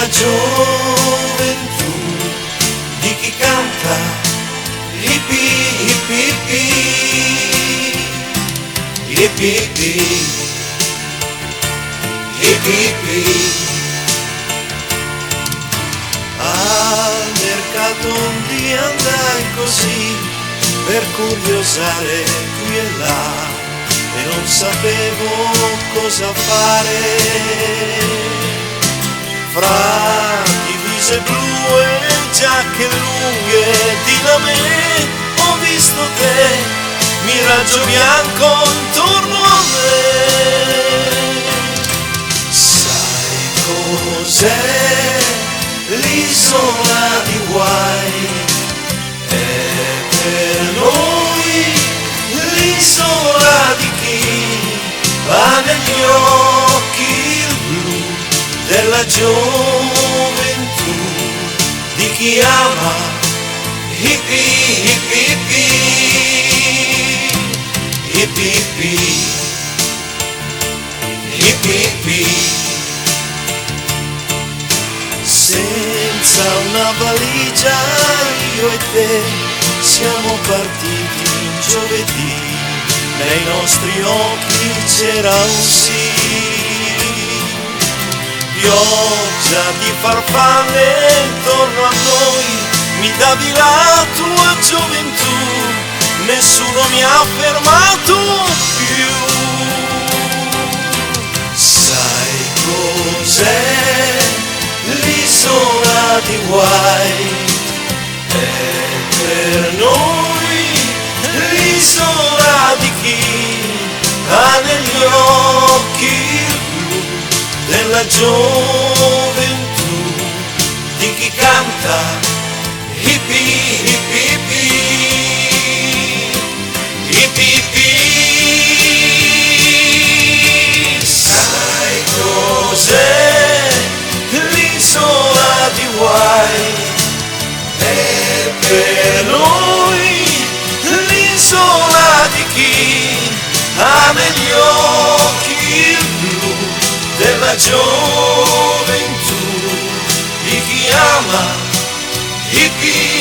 della gioventù di chi canta hippie hippie hippie hippie hippie hippie. Al mercato un dia andai così per curiosare qui e là e non sapevo cosa fare. Fra divise blu e giacche lunghe di lame ho visto te, miraggio bianco intorno a me. Sai cos'è l'isola di Hawaii? È per noi l'isola di chi ha negli occhi il blu della gioventù, di chi ama hippie hippie hippie hippie hippie hippie. Senza una valigia io e te siamo partiti giovedì, nei nostri occhi c'era un sì. Pioggia di farfalle intorno a noi, mi davi la tua gioventù, nessuno mi ha fermato più. Sai cos'è l'isola di Hawaii? È per noi l'isola di chi ha negli occhi il blu della gioventù, di chi canta hippie hippie hippie hippie hippie. Sai cos'è l'isola di Hawaii? È per noi l'isola di chi ha negli occhi il blu della gioventù, di chi ama hippie